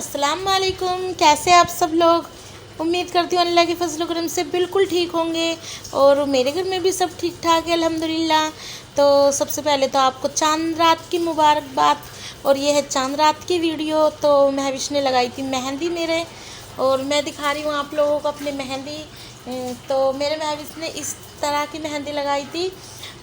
अस्सलाम वालेकुम। कैसे आप सब लोग? उम्मीद करती हूँ अल्लाह के फजल करम से बिल्कुल ठीक होंगे और मेरे घर में भी सब ठीक ठाक है अल्हम्दुलिल्लाह। तो सबसे पहले तो आपको चांद रात की मुबारकबाद। और ये है चांद रात की वीडियो। तो महविश ने लगाई थी मेहंदी मेरे, और मैं दिखा रही हूँ आप लोगों को अपनी मेहंदी। तो मेरे महविश ने इस तरह की मेहंदी लगाई थी,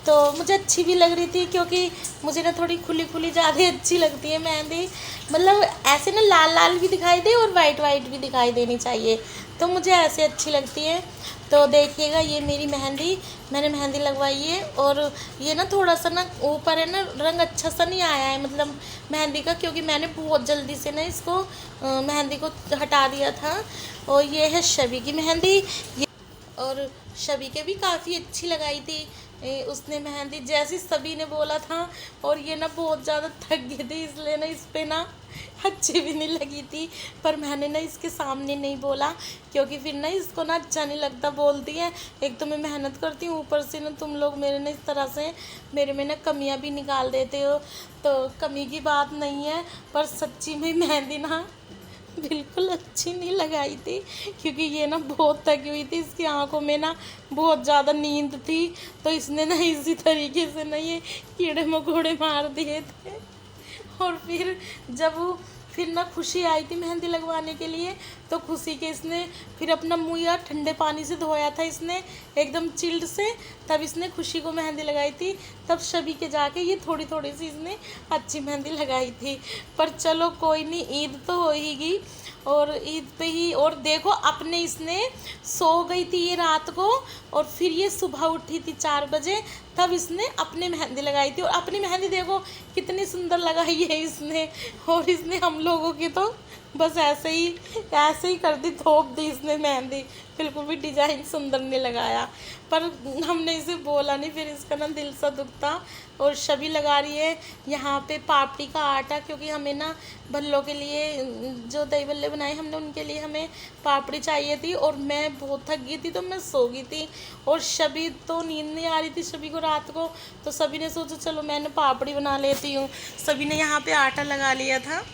तो मुझे अच्छी भी लग रही थी क्योंकि मुझे ना थोड़ी खुली खुली ज़्यादा अच्छी लगती है मेहंदी। मतलब ऐसे ना लाल लाल भी दिखाई दे और वाइट वाइट भी दिखाई देनी चाहिए, तो मुझे ऐसे अच्छी लगती है। तो देखिएगा ये मेरी मेहंदी, मैंने मेहंदी लगवाई है। और ये ना थोड़ा सा ना ऊपर है ना रंग अच्छा सा नहीं आया है मतलब मेहंदी का, क्योंकि मैंने बहुत जल्दी से ना इसको मेहंदी को हटा दिया था। और ये है शबी की मेहंदी, और शबी के भी काफ़ी अच्छी लगाई थी उसने मेहंदी, जैसी सभी ने बोला था। और ये ना बहुत ज़्यादा थक गई थी, इसलिए ना इस पर ना अच्छी भी नहीं लगी थी। पर मैंने ना इसके सामने नहीं बोला, क्योंकि फिर ना इसको ना अच्छा नहीं लगता, बोलती है एक तो मैं मेहनत करती हूँ, ऊपर से ना तुम लोग मेरे ना इस तरह से मेरे में ना कमियाँ भी निकाल देते हो। तो कमी की बात नहीं है, पर सच्ची में मेहंदी ना बिल्कुल अच्छी नहीं लगाई थी, क्योंकि ये ना बहुत थकी हुई थी, इसकी आंखों में ना बहुत ज़्यादा नींद थी। तो इसने ना इसी तरीके से ना ये कीड़े मकोड़े मार दिए थे। और फिर ना खुशी आई थी मेहंदी लगवाने के लिए, तो खुशी के इसने फिर अपना मुँह यार ठंडे पानी से धोया था इसने एकदम चिल्ड से, तब इसने खुशी को मेहंदी लगाई थी। तब सभी के जाके ये थोड़ी थोड़ी सी इसने अच्छी मेहंदी लगाई थी। पर चलो कोई नहीं, ईद तो हो ही गई, और ईद पे ही। और देखो अपने इसने सो गई थी ये रात को, और फिर ये सुबह उठी थी 4 बजे, तब इसने अपने मेहंदी लगाई थी। और अपनी मेहंदी देखो कितनी सुंदर लगाई है इसने। और इसने हम लोगों की तो बस ऐसे ही कर दी, थोप दी इसने मेहंदी, बिल्कुल भी डिजाइन सुंदर नहीं लगाया। पर हमने इसे बोला नहीं, फिर इसका ना दिल सा दुखता। और शबी लगा रही है यहाँ पे पापड़ी का आटा, क्योंकि हमें ना भल्लों के लिए जो दही भल्ले बनाए हमने उनके लिए हमें पापड़ी चाहिए थी। और मैं बहुत थक गई थी तो मैं सो गई थी, और शबी तो नींद नहीं आ रही थी शबी को रात को। तो सभी ने सोचा चलो मैंने पापड़ी बना लेती हूँ। सभी ने यहाँ पे आटा लगा लिया था।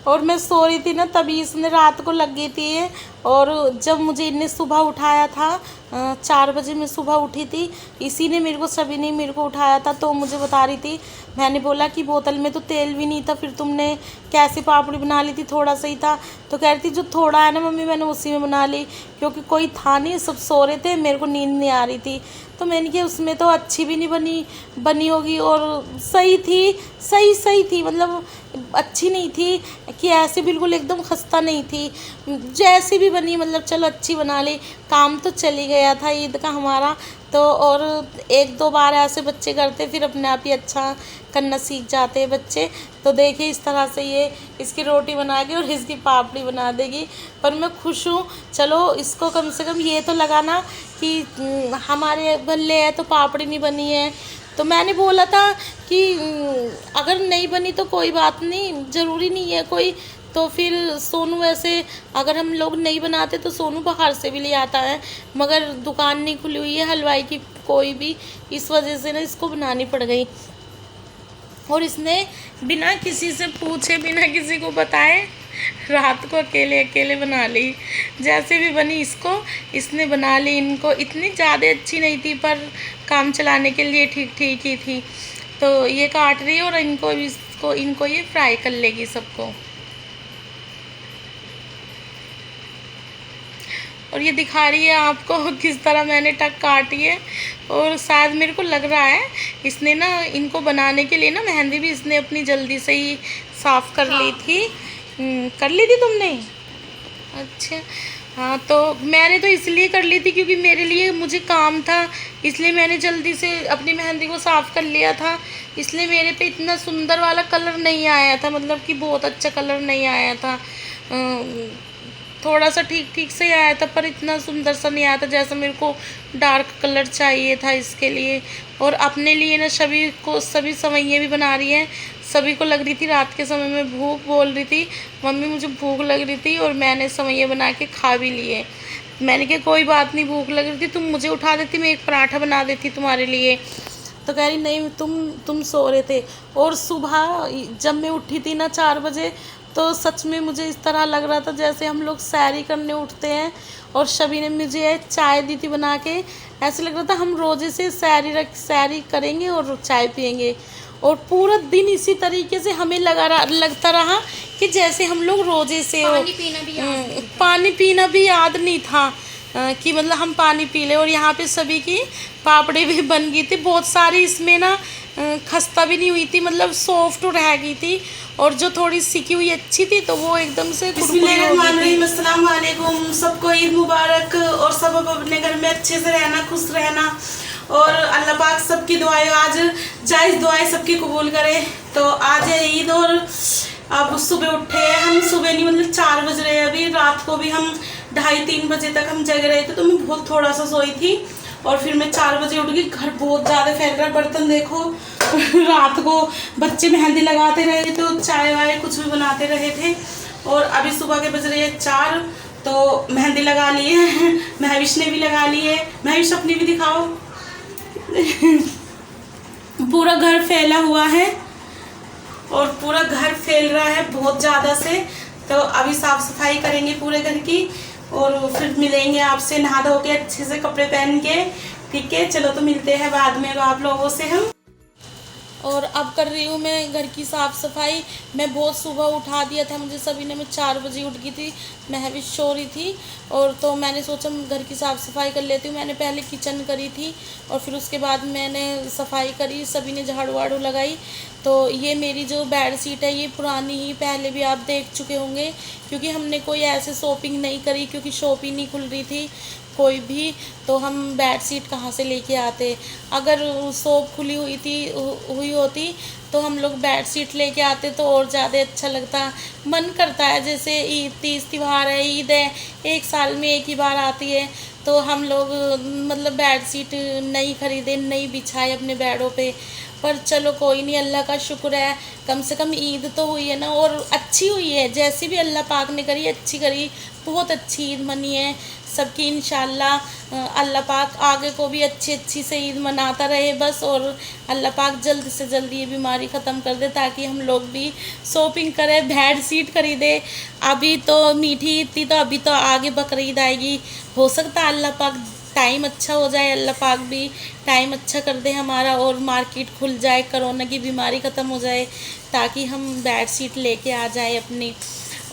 और मैं सो रही थी ना, तभी इसने रात को लग गई थी। और जब मुझे इनने सुबह उठाया था 4 बजे मैं सुबह उठी थी, इसी ने मेरे को सभी ने मेरे को उठाया था। तो मुझे बता रही थी, मैंने बोला कि बोतल में तो तेल भी नहीं था, फिर तुमने कैसे पापड़ी बना ली थी, थोड़ा सा ही था। तो कह रही थी जो थोड़ा है ना मम्मी मैंने उसी में बना ली, क्योंकि कोई था नहीं, सब सो रहे थे, मेरे को नींद नहीं आ रही थी। तो मैंने कहा उसमें तो अच्छी भी नहीं बनी होगी, और सही थी मतलब अच्छी नहीं थी कि ऐसे बिल्कुल एकदम खस्ता नहीं थी, जैसी भी बनी मतलब चलो अच्छी बना ली, काम तो चली गया था ईद का हमारा। तो और 1-2 बार ऐसे बच्चे करते फिर अपने आप ही अच्छा करना सीख जाते हैं बच्चे। तो देखिए इस तरह से ये इसकी रोटी बना के और इसकी पापड़ी बना देगी। पर मैं खुश हूँ, चलो इसको कम से कम ये तो लगाना कि हमारे भल्ले है तो पापड़ी नहीं बनी है। तो मैंने बोला था कि अगर नहीं बनी तो कोई बात नहीं, ज़रूरी नहीं है कोई। तो फिर सोनू वैसे अगर हम लोग नहीं बनाते तो सोनू बाहर से भी ले आता है, मगर दुकान नहीं खुली हुई है हलवाई की कोई भी, इस वजह से ना इसको बनानी पड़ गई। और इसने बिना किसी से पूछे बिना किसी को बताए रात को अकेले अकेले बना ली, जैसे भी बनी इसने बना ली। इनको इतनी ज़्यादा अच्छी नहीं थी, पर काम चलाने के लिए ठीक ठीक ही थी। तो ये काट रही है और इनको ये फ्राई कर लेगी सबको। और ये दिखा रही है आपको किस तरह मैंने टक काटी है। और शायद मेरे को लग रहा है इसने ना इनको बनाने के लिए ना मेहंदी भी इसने अपनी जल्दी से ही साफ़ कर ली थी। कर ली थी तुमने? अच्छा हाँ, तो मैंने तो इसलिए कर ली थी क्योंकि मुझे काम था, इसलिए मैंने जल्दी से अपनी मेहंदी को साफ़ कर लिया था। इसलिए मेरे पे इतना सुंदर वाला कलर नहीं आया था, मतलब कि बहुत अच्छा कलर नहीं आया था। थोड़ा सा ठीक ठीक से आया था, पर इतना सुंदर सा नहीं आया था जैसा मेरे को डार्क कलर चाहिए था इसके लिए। और अपने लिए ना सभी सवैयाँ भी बना रही हैं। सभी को लग रही थी रात के समय में भूख, बोल रही थी मम्मी मुझे भूख लग रही थी, और मैंने सवैयाँ बना के खा भी लिए। मैंने कहा कोई बात नहीं, भूख लग रही थी तुम मुझे उठा देती, मैं एक पराठा बना देती तुम्हारे लिए। तो कह रही नहीं तुम सो रहे थे। और सुबह जब मैं उठी थी ना 4 बजे, तो सच में मुझे इस तरह लग रहा था जैसे हम लोग सैरी करने उठते हैं। और शबी ने मुझे चाय दी थी बना के, ऐसे लग रहा था हम रोज़े से सैरी करेंगे और चाय पियेंगे। और पूरा दिन इसी तरीके से हमें लगता रहा कि जैसे हम लोग रोज़े से हो। पानी पीना भी याद नहीं था कि मतलब हम पानी पी ले। और यहाँ पे सभी की पापड़ी भी बन गई थी बहुत सारी, इसमें ना खस्ता भी नहीं हुई थी, मतलब सॉफ्ट रह गई थी। और जो थोड़ी सिकी हुई अच्छी थी तो वो एकदम से अस्सलाम वालेकुम, सबको ईद मुबारक। और सब अपने घर में अच्छे से रहना, खुश रहना, और अल्लाह पाक सबकी दुआएं आज जायज़ दुआएं सबकी कबूल करे। तो आज है ईद और अब सुबह उठे हैं हम, सुबह नहीं मतलब 4 बज रहे हैं अभी। रात को भी हम 2:30-3 बजे तक हम जग रहे थे, तो मैं बहुत थोड़ा सा सोई थी और फिर मैं 4 बजे उठ गई। घर बहुत ज़्यादा फैल रहा है, बर्तन देखो रात को बच्चे मेहंदी लगाते रहे तो चाय वाय कुछ भी बनाते रहे थे। और अभी सुबह के बज रहे हैं 4, तो मेहंदी लगा लिए महविश ने भी लगा लिए। महविश अपनी भी दिखाओ पूरा घर फैला हुआ है और पूरा घर फैल रहा है बहुत ज़्यादा से। तो अभी साफ़ सफाई करेंगे पूरे घर की और फिर मिलेंगे आपसे नहा धो के अच्छे से कपड़े पहन के। ठीक है, चलो तो मिलते हैं बाद में आप लोगों से हम। और अब कर रही हूँ मैं घर की साफ़ सफाई। मैं बहुत सुबह उठा दिया था मुझे सभी ने, मैं 4 बजे उठ गई थी, महविश सो रही थी। और तो मैंने सोचा घर की साफ़ सफाई कर लेती हूँ। मैंने पहले किचन करी थी और फिर उसके बाद मैंने सफाई करी, सभी ने झाड़ू वाड़ू लगाई। तो ये मेरी जो बेड शीट है ये पुरानी ही, पहले भी आप देख चुके होंगे, क्योंकि हमने कोई ऐसे शॉपिंग नहीं करी, क्योंकि शॉप ही नहीं खुल रही थी कोई भी। तो हम बेड शीट कहाँ से लेके आते, अगर शॉप खुली हुई होती तो हम लोग बेड शीट लेके आते तो और ज़्यादा अच्छा लगता। मन करता है जैसे ईद तीज त्यौहार है, ईद है, 1 साल में 1 ही बार आती है, तो हम लोग मतलब बेड शीट नहीं ख़रीदे, नहीं बिछाए अपने बेडों पे। पर चलो कोई नहीं, अल्लाह का शुक्र है कम से कम ईद तो हुई है ना, और अच्छी हुई है। जैसी भी अल्लाह पाक ने करी अच्छी करी, बहुत अच्छी ईद मनी है सबकी। इंशाल्लाह अल्लाह पाक आगे को भी अच्छी से ईद मनाता रहे बस। और अल्लाह पाक जल्द से जल्द ये बीमारी ख़त्म कर दे ताकि हम लोग भी शॉपिंग करें, बेड शीट खरीदे। अभी तो मीठी ईद थी, तो अभी तो आगे बकरीद आएगी, हो सकता है अल्लाह पाक टाइम अच्छा हो जाए, अल्लाह पाक भी टाइम अच्छा कर दे हमारा और मार्केट खुल जाए, कोरोना की बीमारी ख़त्म हो जाए, ताकि हम बेड शीट लेके आ जाए अपनी।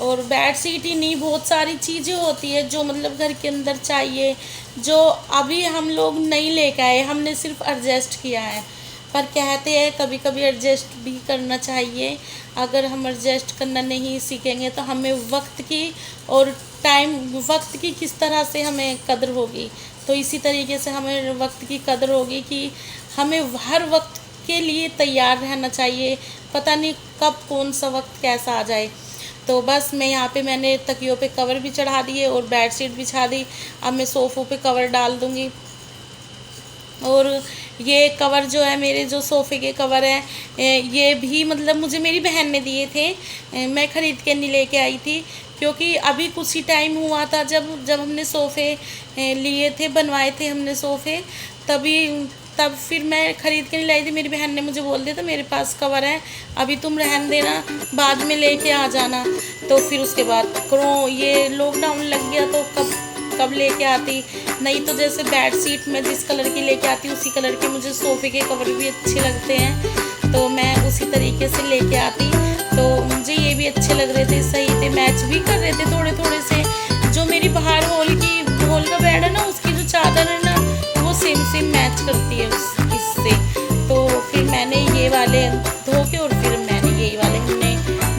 और बेड शीट ही नहीं, बहुत सारी चीज़ें होती है जो मतलब घर के अंदर चाहिए, जो अभी हम लोग नहीं लेके आए, हमने सिर्फ एडजस्ट किया है। पर कहते हैं कभी कभी एडजस्ट भी करना चाहिए। अगर हम एडजस्ट करना नहीं सीखेंगे तो हमें वक्त की और वक्त की किस तरह से हमें कदर होगी। तो इसी तरीके से हमें वक्त की कदर होगी कि हमें हर वक्त के लिए तैयार रहना चाहिए, पता नहीं कब कौन सा वक्त कैसा आ जाए। तो बस मैं यहाँ पे मैंने तकियों पे कवर भी चढ़ा दिए और बेड शीट बिछा दी। अब मैं सोफ़ों पे कवर डाल दूँगी। और ये कवर जो है, मेरे जो सोफ़े के कवर हैं, ये भी मतलब मुझे मेरी बहन ने दिए थे, मैं ख़रीद के नहीं लेके आई थी, क्योंकि अभी कुछ ही टाइम हुआ था जब हमने सोफ़े लिए थे, बनवाए थे हमने सोफ़े, तब फिर मैं ख़रीद के नहीं लाई थी। मेरी बहन ने मुझे बोल दिया था मेरे पास कवर है, अभी तुम रहन देना, बाद में लेके आ जाना। तो फिर उसके बाद ये लॉकडाउन लग गया तो कब लेके आती, नहीं तो जैसे बेड शीट में जिस कलर की लेके आती उसी कलर के मुझे सोफ़े के कवर भी अच्छे लगते हैं, तो मैं उसी तरीके से लेके आती। तो मुझे ये भी अच्छे लग रहे थे, सही थे, मैच भी कर रहे थे थोड़े से। जो मेरी बाहर हॉल का बेड है ना, उसकी जो चादर है ना, वो सेम मैच करती है इससे। तो फिर मैंने ये वाले धो के और फिर मैंने यही वाले हमने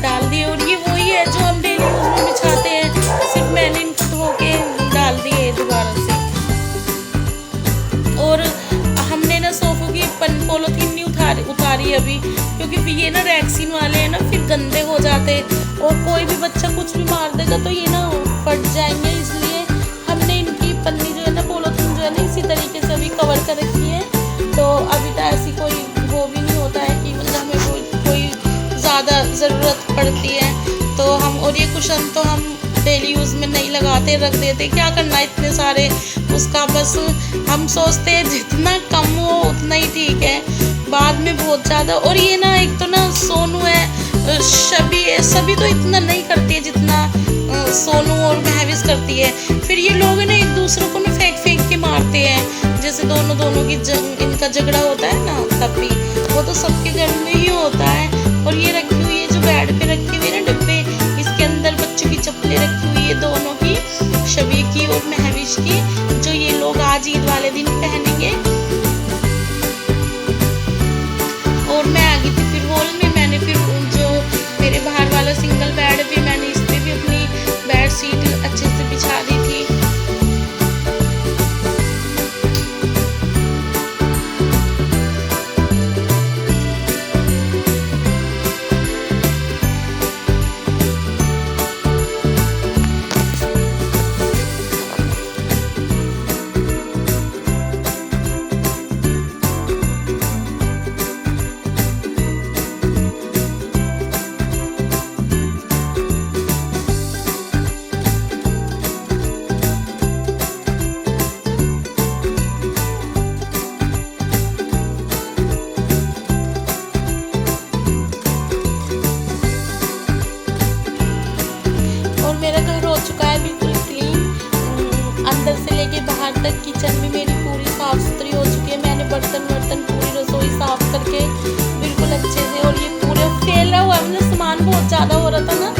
डाल दिए। और ये वही है जो हम डेली यूज में बिछाते हैं, सिर्फ मैंने इनको धो के डाल दिए दोबारा से। और हमने ना सोफ़ों की पॉलीथीन नहीं उतारी अभी, क्योंकि ये ना रैक्सीन वाले हैं ना, फिर गंदे हो जाते और कोई भी बच्चा कुछ भी मार देगा तो ये ना फट जाएंगे। इसलिए हमने इनकी पन्नी जो है ना, पॉलीथीन जो है ना, इसी तरीके से अभी कवर कर रखी है। तो अभी तो ऐसी कोई वो भी नहीं होता है कि मतलब हमें कोई ज़्यादा ज़रूरत पड़ती है। तो हम, और ये कुशन तो हम डेली यूज़ में नहीं लगाते, रख देते, क्या करना इतने सारे उसका। बस हम सोचते हैं जितना कम हो उतना ही ठीक है, बाद में बहुत ज़्यादा। और ये ना एक तो ना सोनू है, शबी है, सभी तो इतना नहीं करती है जितना सोनू और महविश करती है। फिर ये लोग ना एक दूसरे को ना फेंक के मारते हैं, जैसे दोनों की इनका झगड़ा होता है ना, तब भी वो तो सबके घर में ही होता है। और ये रखी हुई है जो बेड पे रखी हुई है ना डिब्बे, इसके अंदर बच्चों की चप्पलें रखी हुई है, दोनों की, शबी की और महविश की, जो ये लोग आज ईद वाले दिन पहनेंगे। और मैं आ गई थी फिर हॉल में। मैंने फिर जो मेरे बाहर वाला सिंगल बेड पे, मैंने इस पे भी अपनी बेड शीट अच्छे से बिछा दी थी। मेरा घर हो चुका है बिल्कुल क्लीन, अंदर से लेके बाहर तक। किचन भी मेरी पूरी साफ़ सुथरी हो चुकी है। मैंने बर्तन पूरी रसोई साफ़ करके बिल्कुल अच्छे से, और ये पूरे फैला हुआ है, मतलब सामान बहुत ज़्यादा हो रहा था ना,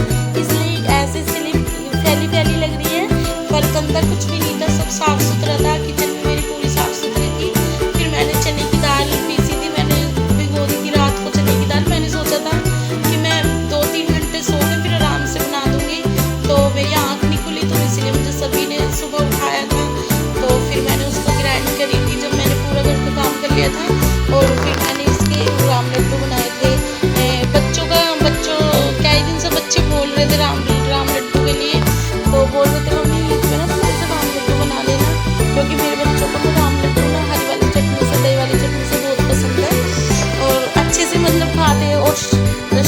इसलिए ऐसे फैली लग रही है, पर अंदर कुछ भी नहीं था, सब साफ़ सुथरा था। किचन भी मेरी पूरी साफ़ सुथरी थी। फिर मैंने चने की दाल पीसी थी, मैंने भिगो दी थी रात को चने की दाल। मैंने सोचा था कि मैं 2-3 घंटे सो के फिर आराम से बना दूँगी, तो मेरी आँख नहीं खुली, तो इसलिए मुझे सभी ने सुबह उठाया था। तो फिर मैंने उसको ग्राइंड करी थी जब मैंने पूरा घर का काम कर लिया था। और फिर मैंने इसके राम लड्डू बनाए थे। बच्चों क्या ही दिन से बच्चे बोल रहे थे राम लड्डू के लिए, तो बोल रहे थे मम्मी ईद पे ना थोड़े से राम लड्डू बना लेना, क्योंकि मेरे बच्चों को तो राम लड्डू ना हरी वाली चटनी से, दही वाली चटनी से बहुत पसंद है, और अच्छे से मतलब खाते हैं। और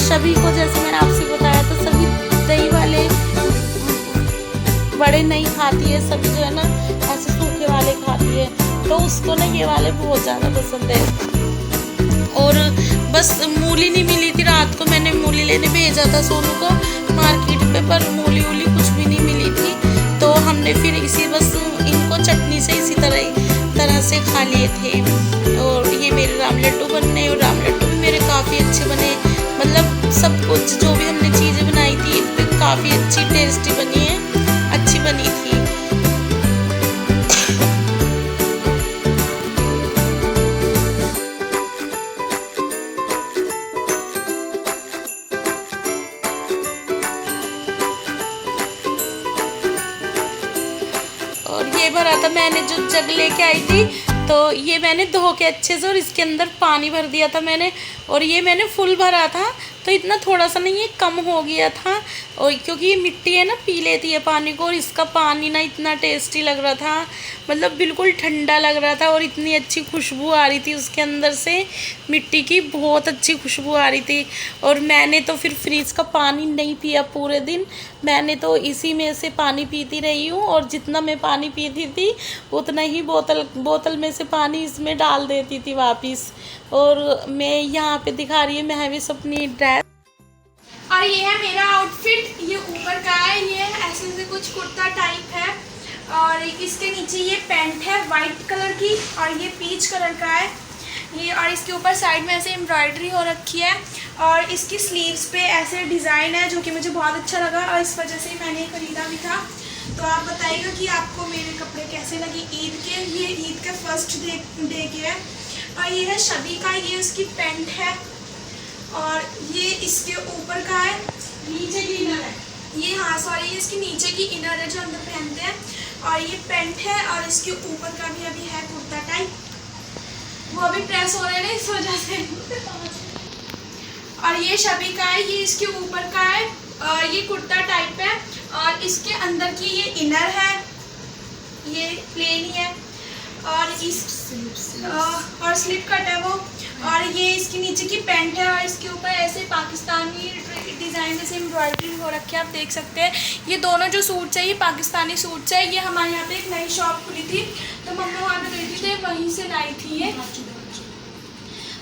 सभी को, जैसे मैंने आपसे बताया, तो सभी दही वाले बड़े नहीं खाती है, सभी जो है ना ऐसे सूखे वाले खाती है, तो उसको ना ये वाले बहुत ज़्यादा पसंद है। और बस मूली नहीं मिली थी रात को, मैंने मूली लेने भेजा था सोनू को मार्केट पे, पर मूली कुछ भी नहीं मिली थी, तो हमने फिर इसी बस इनको चटनी से इसी तरह से खा लिए थे। और ये मेरे राम लड्डू बनने, और राम लड्डू भी मेरे काफ़ी अच्छे बने, मतलब सब कुछ जो भी हमने चीज़ें बनाई थी काफ़ी अच्छी टेस्टी बनी है, अच्छी बनी थी। और ये भरा था मैंने जो जग लेके आई थी, तो ये मैंने धो के अच्छे से, और इसके अंदर पानी भर दिया था मैंने, और ये मैंने फुल भरा था, तो इतना थोड़ा सा नहीं, ये कम हो गया था। और क्योंकि ये मिट्टी है ना, पी लेती है पानी को, और इसका पानी ना इतना टेस्टी लग रहा था, मतलब बिल्कुल ठंडा लग रहा था, और इतनी अच्छी खुशबू आ रही थी उसके अंदर से, मिट्टी की बहुत अच्छी खुशबू आ रही थी। और मैंने तो फिर फ्रिज का पानी नहीं पिया पूरे दिन, मैंने तो इसी में से पानी पीती रही हूँ, और जितना मैं पानी पीती थी उतना ही बोतल में से पानी इसमें डाल देती थी वापस। और मैं यहाँ पे दिखा रही है महविश अपनी ड्रेस, और ये है मेरा आउटफिट। ये ऊपर का है, ये ऐसे से कुछ कुर्ता टाइप है, और इसके नीचे ये पैंट है वाइट कलर की, और ये पीच कलर का है ये, और इसके ऊपर साइड में ऐसे एम्ब्रॉयडरी हो रखी है, और इसकी स्लीव्स पे ऐसे डिज़ाइन है जो कि मुझे बहुत अच्छा लगा, और इस वजह से मैंने ख़रीदा भी था। तो आप बताइएगा कि आपको मेरे कपड़े कैसे लगे ईद के। ये ईद के फर्स्ट डे के है, और ये है शबी का, ये उसकी पैंट है, और ये इसके ऊपर का है, नीचे की इनर है ये, हाँ सॉरी, ये इसके नीचे की इनर है जो अंदर पहनते हैं, और ये पैंट है, और इसके ऊपर का भी अभी है कुर्ता टाइप, वो अभी प्रेस हो रहे हैं इस वजह से। और ये शबी का है, ये इसके ऊपर का है, ये कुर्ता टाइप है, और इसके अंदर की ये इनर है, ये प्लेन ही है, और और स्लिप कट है वो, और ये इसके नीचे की पैंट है, और इसके ऊपर ऐसे पाकिस्तानी डिज़ाइन डिज़ाइन जैसे एम्ब्रॉयडरी हो रखी है, आप देख सकते हैं। ये दोनों जो सूट्स है ये पाकिस्तानी सूट्स है। ये हमारे यहाँ पे एक नई शॉप खुली थी तो मम्मा वहाँ पे गई थी तो वहीं से लाई थी ये।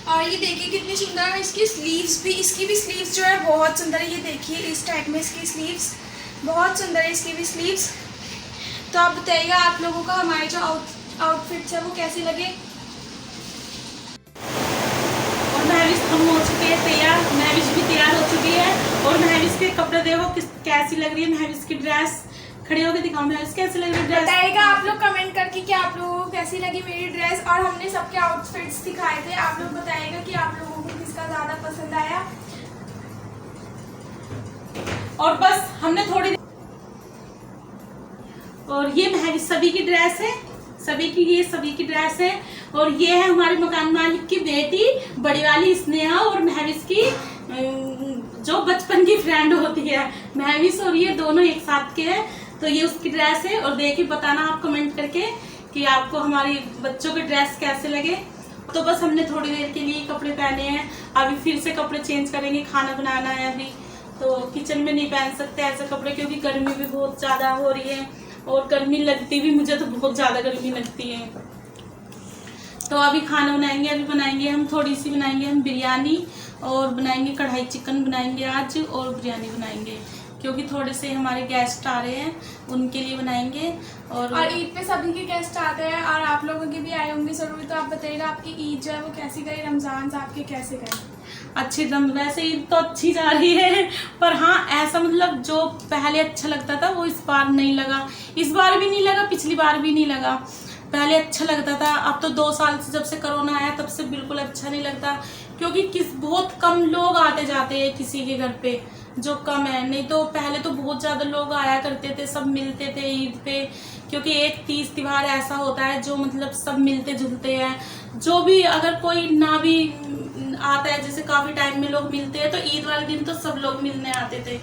और ये देखिए कितनी सुंदर है इसकी स्लीव्स भी, इसकी भी स्लीव्स जो है बहुत सुंदर है। ये देखिए इस टाइप में इसकी स्लीव्स बहुत सुंदर है, इसकी भी स्लीव्स। तो आप बताइएगा आप लोगों को हमारे जो आउटफिट्स है वो कैसे लगे। और महविश हम हो चुके हैं तैयार, महविश भी तैयार हो चुकी है। और महविश के कपड़े देखो कैसी लग रही है महविश की ड्रेस। खड़े होकर दिखाओ महविश कैसी लग रही है ड्रेस। बताइएगा आप लोग कमेंट करके कि आप लोगों को कैसी लगी मेरी ड्रेस। और हमने सबके आउटफिट्स दिखाए थे, आप लोग बताइएगा कि आप लोगों को किसका ज़्यादा पसंद आया। और बस हमने थोड़ी, और ये महविश सभी की ड्रेस है, सभी की ड्रेस है। और ये है हमारे मकान मालिक की बेटी बड़ी वाली स्नेहा और महविश की जो बचपन की फ्रेंड होती है महविश, और ये दोनों एक साथ के हैं। तो ये उसकी ड्रेस है। और देखिए बताना आप कमेंट करके कि आपको हमारे बच्चों के ड्रेस कैसे लगे। तो बस हमने थोड़ी देर के लिए कपड़े पहने हैं, अभी फिर से कपड़े चेंज करेंगे, खाना बनाना है अभी। तो किचन में नहीं पहन सकते ऐसे कपड़े क्योंकि गर्मी भी बहुत ज़्यादा हो रही है और गर्मी लगती भी, मुझे तो बहुत ज़्यादा गर्मी लगती है। तो अभी खाना बनाएंगे, अभी बनाएंगे हम थोड़ी सी बनाएंगे हम बिरयानी और बनाएंगे कढ़ाई चिकन बनाएंगे आज, और बिरयानी बनाएंगे क्योंकि थोड़े से हमारे गेस्ट आ रहे हैं उनके लिए बनाएंगे। और ईद पे सभी के गेस्ट आते हैं और आप लोगों के भी आए होंगे जरूर। तो आप बताइएगा आपकी ईद जो है वो कैसी गई, रमज़ान आपके कैसे गए। अच्छी दम वैसे ईद तो अच्छी जा रही है, पर हाँ ऐसा मतलब जो पहले अच्छा लगता था वो इस बार नहीं लगा। इस बार भी नहीं लगा, पिछली बार भी नहीं लगा। पहले अच्छा लगता था, अब तो 2 साल से जब से कोरोना आया तब से बिल्कुल अच्छा नहीं लगता क्योंकि बहुत कम लोग आते जाते हैं किसी के घर पे, जो कम है। नहीं तो पहले तो बहुत ज़्यादा लोग आया करते थे, सब मिलते थे ईद पे, क्योंकि एक तीज त्योहार ऐसा होता है जो मतलब सब मिलते जुलते हैं। जो भी अगर कोई ना भी आता है, जैसे काफ़ी टाइम में लोग मिलते हैं, तो ईद वाले दिन तो सब लोग मिलने आते थे।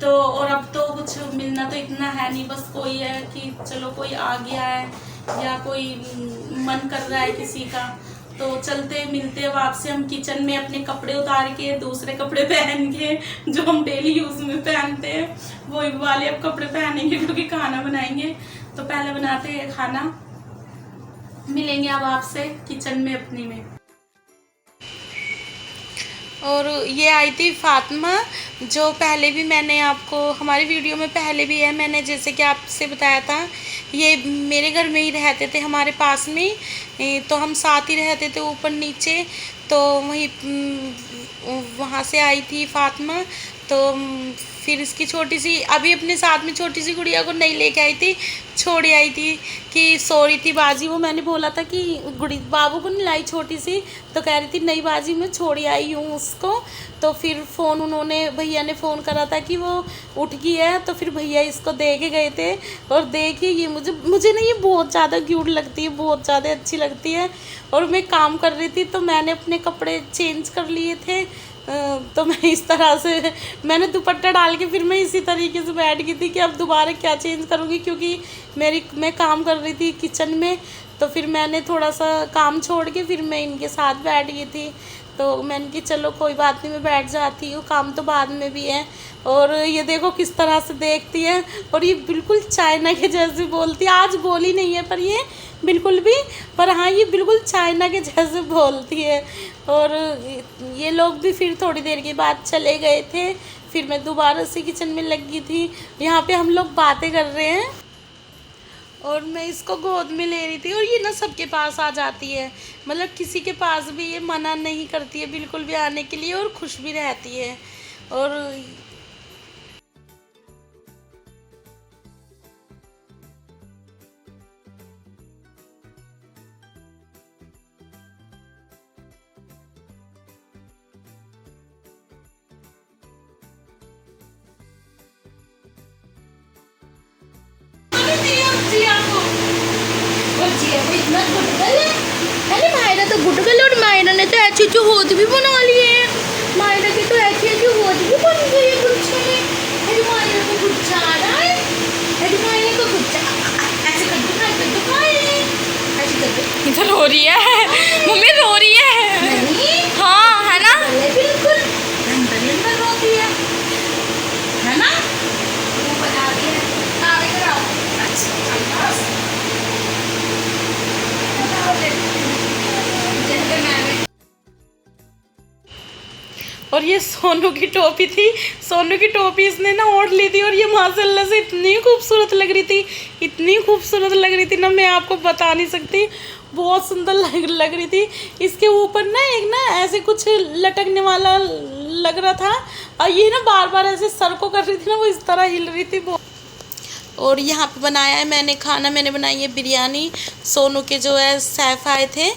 तो और अब तो कुछ मिलना तो इतना है नहीं, बस कोई है कि चलो कोई आ गया है या कोई मन कर रहा है किसी का तो चलते मिलते वापसी। हम किचन में अपने कपड़े उतार के दूसरे कपड़े पहन के जो हम डेली यूज़ में पहनते हैं वही वाले अब कपड़े पहनेंगे क्योंकि खाना बनाएंगे। तो पहले बनाते हैं खाना, मिलेंगे अब आपसे किचन में अपनी में। और ये आई थी फातिमा, जो पहले भी मैंने आपको हमारी वीडियो में पहले भी है, मैंने जैसे कि आपसे बताया था, ये मेरे घर में ही रहते थे हमारे पास में, तो हम साथ ही रहते थे ऊपर नीचे। तो वहाँ से आई थी फातिमा। तो फिर इसकी छोटी सी अभी अपने साथ में छोटी सी गुड़िया को नहीं लेके आई थी, छोड़ आई थी कि सो रही थी बाजी। वो मैंने बोला था कि बाबू को नहीं लाई छोटी सी, तो कह रही थी नहीं बाजी मैं छोड़ आई हूँ उसको। तो फिर फ़ोन उन्होंने भैया ने फ़ोन करा था कि वो उठ गई है, तो फिर भैया इसको दे के गए थे। और देखिए ये मुझे ना ये बहुत ज़्यादा क्यूट लगती है, बहुत ज़्यादा अच्छी लगती है। और मैं काम कर रही थी तो मैंने अपने कपड़े चेंज कर लिए थे, तो मैं इस तरह से मैंने दुपट्टा डाल के फिर मैं इसी तरीके से बैठ गई थी कि अब दोबारा क्या चेंज करूँगी, क्योंकि मैं काम कर रही थी किचन में। तो फिर मैंने थोड़ा सा काम छोड़ के फिर मैं इनके साथ बैठ गई थी। तो मैंने कि चलो कोई बात नहीं मैं बैठ जाती हूँ, काम तो बाद में भी है। और ये देखो किस तरह से देखती है, और ये बिल्कुल चाइना के जैसे बोलती है। आज बोली नहीं है पर ये बिल्कुल भी, पर हाँ ये बिल्कुल चाइना के जैसे बोलती है। और ये लोग भी फिर थोड़ी देर के बाद चले गए थे, फिर मैं दोबारा से किचन में लग गई थी। यहाँ पे हम लोग बातें कर रहे हैं और मैं इसको गोद में ले रही थी। और ये ना सबके पास आ जाती है, मतलब किसी के पास भी ये मना नहीं करती है बिल्कुल भी आने के लिए, और खुश भी रहती है। और अरे मायरा तो गुटगल, और मायरा ने तो ऐसी जो होद भी बना लिए है। मायरा की तो ऐसी होद भी बन गई है गुच्छे में। अरे मायरा को गुच्छा आ रहा है, अरे मायरा को गुच्छा ऐसे कद्दू खाए ऐसे कद्दू। इधर रो रही है मम्मी, रो रही है। नहीं हाँ है ना, बिल्कुल अंदर रोती है। और ये सोनू की टोपी थी, सोनू की टोपी इसने ना ओढ़ ली थी और ये माशाल्लाह से इतनी खूबसूरत लग रही थी, इतनी खूबसूरत लग रही थी ना, मैं आपको बता नहीं सकती, बहुत सुंदर लग रही थी। इसके ऊपर ना एक ना ऐसे कुछ लटकने वाला लग रहा था और ये ना बार बार ऐसे सर को कर रही थी ना, वो इस तरह हिल रही थी। और यहाँ पे बनाया है मैंने खाना, मैंने बनाई है बिरयानी। सोनू के जो है सैफ आए थे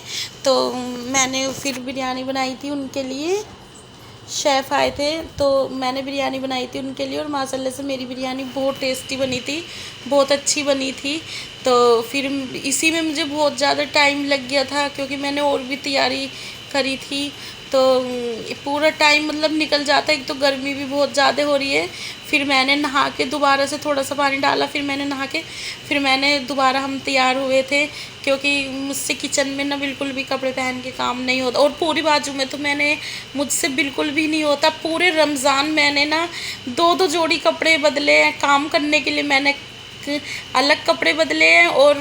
तो मैंने फिर बिरयानी बनाई थी उनके लिए, शेफ़ आए थे तो मैंने बिरयानी बनाई थी उनके लिए और माशाल्लाह से मेरी बिरयानी बहुत टेस्टी बनी थी, बहुत अच्छी बनी थी। तो फिर इसी में मुझे बहुत ज़्यादा टाइम लग गया था क्योंकि मैंने और भी तैयारी करी थी, तो पूरा टाइम मतलब निकल जाता है। एक तो गर्मी भी बहुत ज़्यादा हो रही है, फिर मैंने नहा के दोबारा से थोड़ा सा पानी डाला, फिर मैंने नहा के फिर मैंने दोबारा हम तैयार हुए थे क्योंकि मुझसे किचन में ना बिल्कुल भी कपड़े पहन के काम नहीं होता। और पूरी बाजू में तो मुझसे बिल्कुल भी नहीं होता। पूरे रमज़ान मैंने ना 2-2 जोड़ी कपड़े बदले हैं, काम करने के लिए मैंने अलग कपड़े बदले हैं और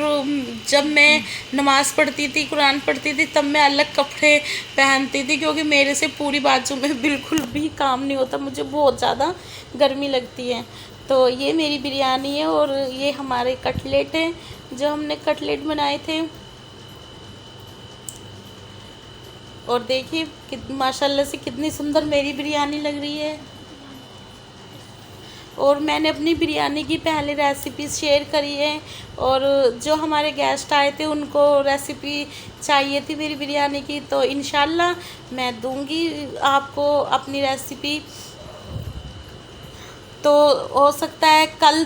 जब मैं नमाज़ पढ़ती थी, कुरान पढ़ती थी, तब मैं अलग कपड़े पहनती थी क्योंकि मेरे से पूरी बाजू में बिल्कुल भी काम नहीं होता, मुझे बहुत ज़्यादा गर्मी लगती है। तो ये मेरी बिरयानी है और ये हमारे कटलेट हैं जो हमने कटलेट बनाए थे। और देखिए माशाल्लाह से कितनी सुंदर मेरी बिरयानी लग रही है। और मैंने अपनी बिरयानी की पहले रेसिपी शेयर करी है और जो हमारे गेस्ट आए थे उनको रेसिपी चाहिए थी मेरी बिरयानी की, तो इंशाल्लाह मैं दूंगी आपको अपनी रेसिपी। तो हो सकता है कल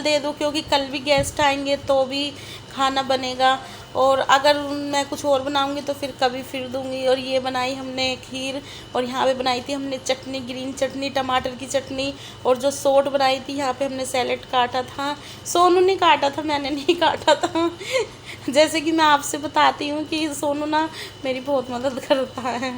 दे दूँ क्योंकि कल भी गेस्ट आएंगे तो भी खाना बनेगा, और अगर मैं कुछ और बनाऊंगी तो फिर कभी फिर दूंगी। और ये बनाई हमने खीर और यहाँ पे बनाई थी हमने चटनी, ग्रीन चटनी, टमाटर की चटनी, और जो सोट बनाई थी यहाँ पे हमने सैलेड काटा था। सोनू ने काटा था, मैंने नहीं काटा था। जैसे कि मैं आपसे बताती हूँ कि सोनू ना मेरी बहुत मदद करता है।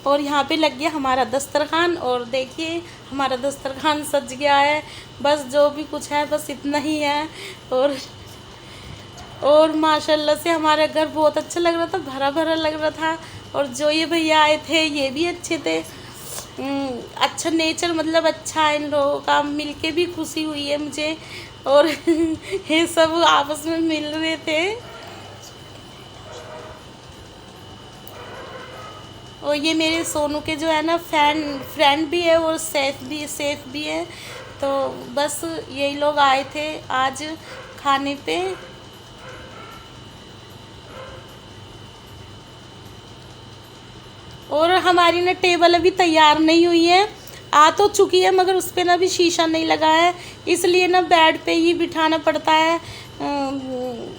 और यहाँ पे लग गया हमारा दस्तरखान और देखिए हमारा दस्तरखान सज गया है। बस जो भी कुछ है बस इतना ही है। और माशाल्लाह से हमारा घर बहुत अच्छा लग रहा था, भरा भरा लग रहा था। और जो ये भैया आए थे ये भी अच्छे थे, अच्छा नेचर मतलब अच्छा है इन लोगों का, मिलके भी खुशी हुई है मुझे। और ये सब आपस में मिल रहे थे। और ये मेरे सोनू के जो है ना फ्रेंड भी है और सेफ भी है। तो बस यही लोग आए थे आज खाने पे। और हमारी ना टेबल अभी तैयार नहीं हुई है, आ तो चुकी है मगर उस पर ना भी शीशा नहीं लगा है, इसलिए ना बेड पे ही बिठाना पड़ता है।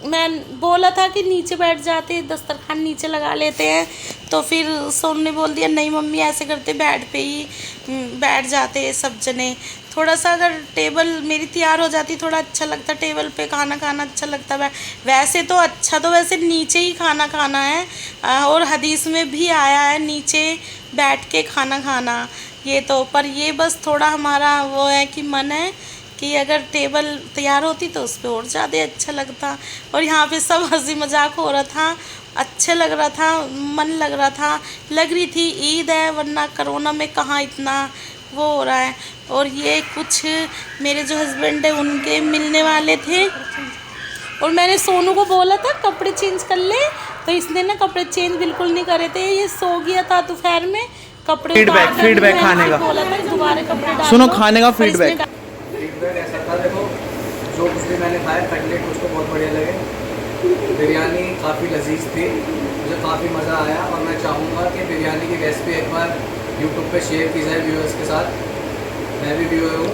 मैं बोला था कि नीचे बैठ जाते, दस्तरखान नीचे लगा लेते हैं, तो फिर सोनू ने बोल दिया नहीं मम्मी ऐसे करते बेड पे ही बैठ जाते सब जने। थोड़ा सा अगर टेबल मेरी तैयार हो जाती थोड़ा अच्छा लगता, टेबल पे खाना खाना अच्छा लगता। वैसे तो अच्छा तो वैसे नीचे ही खाना खाना है, और हदीस में भी आया है नीचे बैठ के खाना खाना। ये तो पर ये बस थोड़ा हमारा वो है कि मन है कि अगर टेबल तैयार होती तो उस पर और ज़्यादा अच्छा लगता। और यहाँ पे सब हंसी मजाक हो रहा था, अच्छा लग रहा था, मन लग रहा था, लग रही थी ईद है, वरना कोरोना में कहाँ इतना वो हो रहा है। और ये कुछ मेरे जो हस्बैंड है उनके मिलने वाले थे, और मैंने सोनू को बोला था कपड़े चेंज कर ले, तो इसने ना कपड़े चेंज बिल्कुल नहीं करे थे। ये सो गया था दोपहर में, कपड़े फीडबैक खाने का बोला था दोबारा कपड़े डाल सुनो, खाने का फीडबैक ऐसा था। देखो जो कुछ भी मैंने खाया कटलेट मुझको बहुत बढ़िया लगे, बिरयानी काफ़ी लजीज थी, मुझे काफ़ी मज़ा आया। और मैं चाहूँगा कि बिरयानी की रेसिपी एक बार यूट्यूब पे शेयर की जाए व्यूअर्स के साथ। मैं भी व्यूअर हूँ,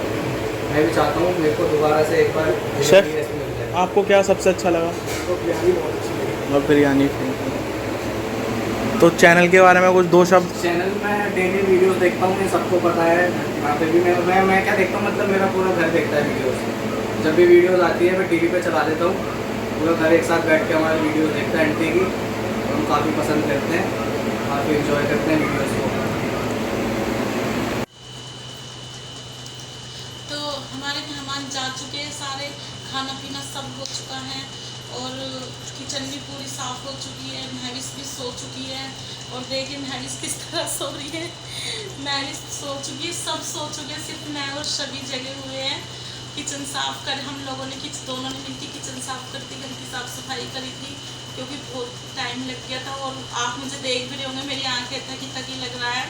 मैं भी चाहता हूँ मेरे को दोबारा से एक बार शेफ रेसिपी मिल जाए। आपको क्या सबसे अच्छा लगा? तो बिरयानी बहुत अच्छी लगी। और बिरयानी तो चैनल के बारे में कुछ 2 शब्द? चैनल में डेली वीडियोस देखता हूँ, ये सबको पता है। यहाँ पे भी मैं क्या देखता हूँ, मतलब मेरा पूरा घर देखता है वीडियोस। जब भी वीडियोस आती है मैं टीवी पे चला देता हूँ, पूरा घर एक साथ बैठ के हमारे वीडियोस देखता है एंटी की, और हम काफ़ी पसंद करते हैं, काफ़ी इन्जॉय करते हैं वीडियोस को। तो हमारे मेहमान जा चुके हैं सारे, खाना पीना सब हो चुका है और किचन भी पूरी साफ़ हो चुकी है। महविश भी सो चुकी है और देखिए महविश किस तरह सो रही है। मैं भी सो चुकी, सब सो चुके, सिर्फ मैं और सभी जगे हुए हैं। किचन साफ कर हम लोगों ने दोनों ने मिलकर किचन साफ करती, घर की साफ सफाई करी थी, क्योंकि बहुत टाइम लग गया था। और आप मुझे देख भी रहे होंगे, मेरी आंखें थकी थकी लग रहा है,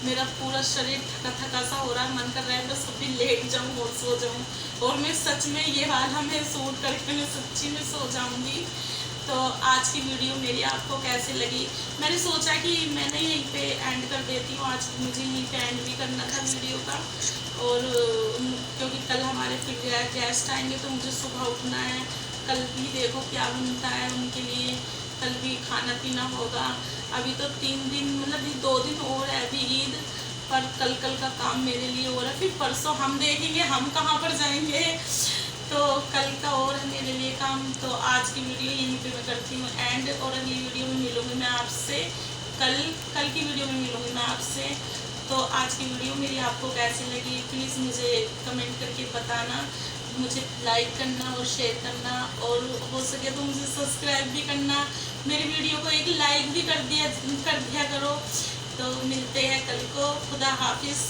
मेरा पूरा शरीर थका थका सा हो रहा है, मन कर रहा है बस अभी लेट जाऊँ और सो जाऊँ। और मैं सच में ये वाला मैं सूट करके मैं सच्ची में सो जाऊँगी। तो आज की वीडियो मेरी आपको कैसे लगी? मैंने सोचा कि मैंने यहीं पे एंड कर देती हूँ, आज मुझे यहीं पे एंड भी करना था वीडियो का। और क्योंकि कल हमारे फिर गेस्ट आएंगे तो मुझे सुबह उठना है, कल भी देखो क्या बनता है उनके लिए, कल भी खाना पीना होगा। अभी तो 3 दिन मतलब 2 दिन और है अभी ईद, पर कल का काम मेरे लिए हो रहा है। फिर परसों हम देखेंगे हम कहाँ पर जाएंगे, तो कल का और है मेरे लिए काम। तो आज की वीडियो यहीं पे मैं करती हूँ एंड, और अगली वीडियो में मिलूँगी मैं आपसे कल की वीडियो में मिलूँगी मैं आपसे। तो आज की वीडियो मेरी आपको कैसी लगी प्लीज़ मुझे कमेंट करके बताना, मुझे लाइक करना और शेयर करना, और हो सके तो मुझे सब्सक्राइब भी करना, मेरी वीडियो को एक लाइक भी कर दिया करो। तो मिलते हैं कल को, खुदा हाफिज़।